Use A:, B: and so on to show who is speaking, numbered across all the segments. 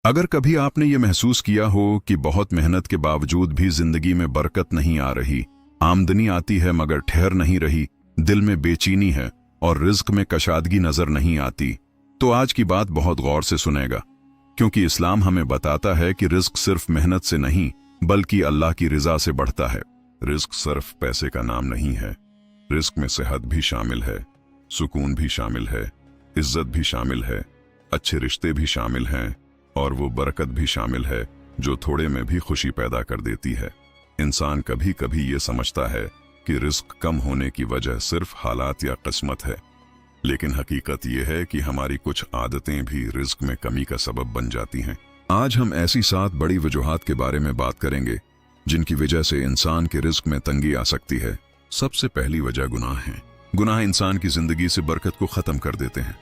A: अगर कभी आपने ये महसूस किया हो कि बहुत मेहनत के बावजूद भी जिंदगी में बरकत नहीं आ रही, आमदनी आती है मगर ठहर नहीं रही, दिल में बेचैनी है और रिज्क में कशादगी नजर नहीं आती, तो आज की बात बहुत गौर से सुनेगा, क्योंकि इस्लाम हमें बताता है कि रिज्क सिर्फ मेहनत से नहीं बल्कि अल्लाह की रिजा से बढ़ता है। रिज्क सिर्फ पैसे का नाम नहीं है, रिज्क में सेहत भी शामिल है, सुकून भी शामिल है, इज्जत भी शामिल है, अच्छे रिश्ते भी शामिल हैं और वो बरकत भी शामिल है जो थोड़े में भी खुशी पैदा कर देती है। इंसान कभी कभी ये समझता है कि रिस्क कम होने की वजह सिर्फ हालात या किस्मत है, लेकिन हकीकत ये है कि हमारी कुछ आदतें भी रिस्क में कमी का सबब बन जाती हैं। आज हम ऐसी 7 बड़ी वजूहात के बारे में बात करेंगे जिनकी वजह से इंसान के रिस्क में तंगी आ सकती है। सबसे पहली वजह गुनाह है। गुनाह इंसान की जिंदगी से बरकत को खत्म कर देते हैं।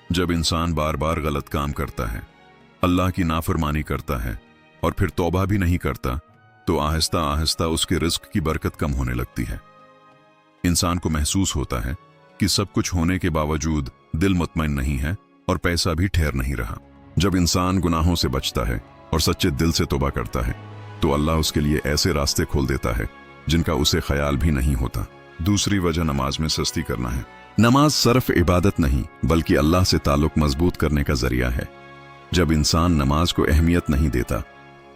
A: जब इंसान बार बार गलत काम करता है, अल्लाह की नाफरमानी करता है और फिर तौबा भी नहीं करता, तो आहिस्ता आहिस्ता उसके रिस्क की बरकत कम होने लगती है। इंसान को महसूस होता है कि सब कुछ होने के बावजूद दिल मुतमईन नहीं है और पैसा भी ठहर नहीं रहा। जब इंसान गुनाहों से बचता है और सच्चे दिल से तौबा करता है, तो अल्लाह उसके लिए ऐसे रास्ते खोल देता है जिनका उसे ख्याल भी नहीं होता। दूसरी वजह नमाज में सस्ती करना है। नमाज सिर्फ इबादत नहीं बल्कि अल्लाह से ताल्लुक मजबूत करने का जरिया है। जब इंसान नमाज को अहमियत नहीं देता,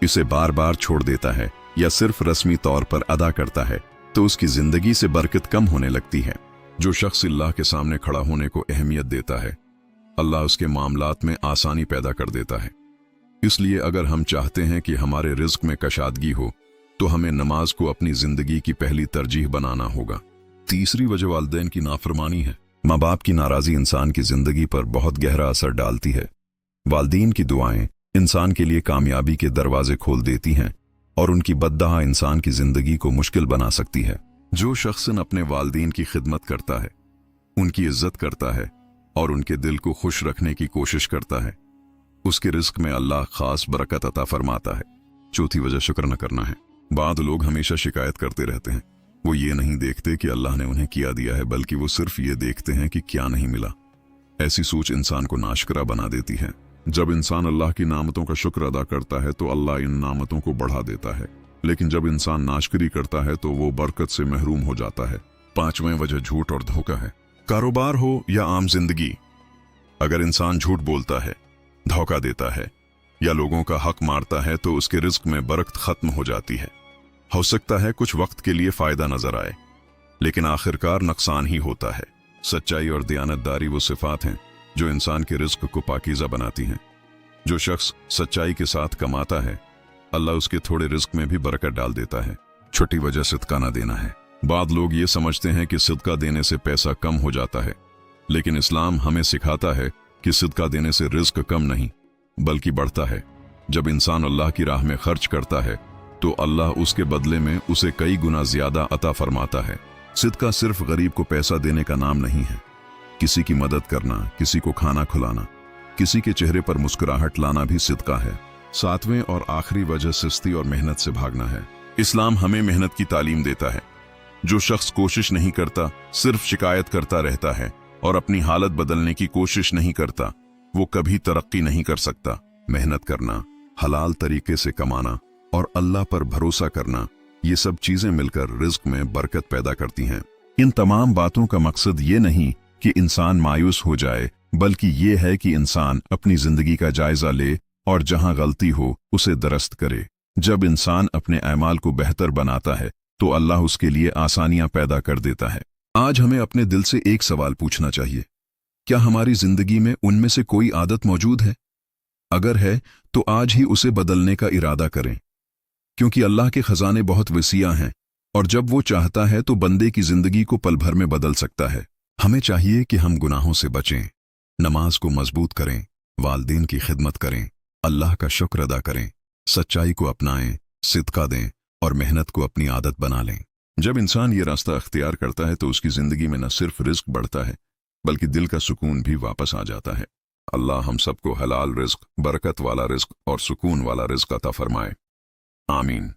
A: इसे बार बार छोड़ देता है या सिर्फ रस्मी तौर पर अदा करता है, तो उसकी जिंदगी से बरकत कम होने लगती है। जो शख्स अल्लाह के सामने खड़ा होने को अहमियत देता है, अल्लाह उसके मामलात में आसानी पैदा कर देता है। इसलिए अगर हम चाहते हैं कि हमारे रिज्क में कशादगी हो, तो हमें नमाज को अपनी जिंदगी की पहली तरजीह बनाना होगा। तीसरी वजह वालिदैन की नाफरमानी है। माँ बाप की नाराजगी इंसान की जिंदगी पर बहुत गहरा असर डालती है। वालिदैन की दुआएं इंसान के लिए कामयाबी के दरवाजे खोल देती हैं और उनकी बद्दुआ इंसान की जिंदगी को मुश्किल बना सकती है। जो शख्स अपने वालिदैन की खिदमत करता है, उनकी इज्जत करता है और उनके दिल को खुश रखने की कोशिश करता है, उसके रिस्क में अल्लाह खास बरकत अता फरमाता है। चौथी वजह शुक्र न करना है। बाद लोग हमेशा शिकायत करते रहते हैं। वो ये नहीं देखते कि अल्लाह ने उन्हें क्या दिया है, बल्कि वो सिर्फ ये देखते हैं कि क्या नहीं मिला। ऐसी सोच इंसान को नाशकरा बना देती है। जब इंसान अल्लाह की नामतों का शुक्र अदा करता है तो अल्लाह इन नामतों को बढ़ा देता है, लेकिन जब इंसान नाशकरी करता है तो वो बरकत से महरूम हो जाता है। पांचवें वजह झूठ और धोखा है। कारोबार हो या आम जिंदगी, अगर इंसान झूठ बोलता है, धोखा देता है या लोगों का हक मारता है, तो उसके रिस्क में बरकत खत्म हो जाती है। हो सकता है कुछ वक्त के लिए फायदा नजर आए, लेकिन आखिरकार नुकसान ही होता है। सच्चाई और दयानतदारी वो सिफात हैं जो इंसान के रिस्क को पाकीज़ा बनाती हैं। जो शख्स सच्चाई के साथ कमाता है, अल्लाह उसके थोड़े रिस्क में भी बरकत डाल देता है। छठी वजह सदका न देना है। बाद लोग ये समझते हैं कि सदका देने से पैसा कम हो जाता है, लेकिन इस्लाम हमें सिखाता है कि सदका देने से रिस्क कम नहीं बल्कि बढ़ता है। जब इंसान अल्लाह की राह में खर्च करता है, तो अल्लाह उसके बदले में उसे कई गुना ज्यादा अता फरमाता है। सदका सिर्फ गरीब को पैसा देने का नाम नहीं है। किसी की मदद करना, किसी को खाना खिलाना, किसी के चेहरे पर मुस्कुराहट लाना भी सदका है। सातवें और आखिरी वजह सुस्ती और मेहनत से भागना है। इस्लाम हमें मेहनत की तालीम देता है। जो शख्स कोशिश नहीं करता, सिर्फ शिकायत करता रहता है और अपनी हालत बदलने की कोशिश नहीं करता, वो कभी तरक्की नहीं कर सकता। मेहनत करना, हलाल तरीके से कमाना और अल्लाह पर भरोसा करना, ये सब चीजें मिलकर रिज्क में बरकत पैदा करती हैं। इन तमाम बातों का मकसद ये नहीं कि इंसान मायूस हो जाए, बल्कि ये है कि इंसान अपनी जिंदगी का जायजा ले और जहां गलती हो उसे दुरुस्त करे। जब इंसान अपने अमाल को बेहतर बनाता है, तो अल्लाह उसके लिए आसानियां पैदा कर देता है। आज हमें अपने दिल से एक सवाल पूछना चाहिए, क्या हमारी जिंदगी में उनमें से कोई आदत मौजूद है? अगर है तो आज ही उसे बदलने का इरादा करें, क्योंकि अल्लाह के खजाने बहुत वसीआ हैं और जब वो चाहता है तो बंदे की जिंदगी को पल भर में बदल सकता है। हमें चाहिए कि हम गुनाहों से बचें, नमाज को मजबूत करें, वालिदैन की खिदमत करें, अल्लाह का शुक्र अदा करें, सच्चाई को अपनाएं, सदका दें और मेहनत को अपनी आदत बना लें। जब इंसान ये रास्ता अख्तियार करता है तो उसकी जिंदगी में न सिर्फ रिस्क बढ़ता है, बल्कि दिल का सुकून भी वापस आ जाता है। अल्लाह हम सबको हलाल रिस्क, बरकत वाला रिस्क और सुकून वाला रिस्क अता फरमाए। आमीन।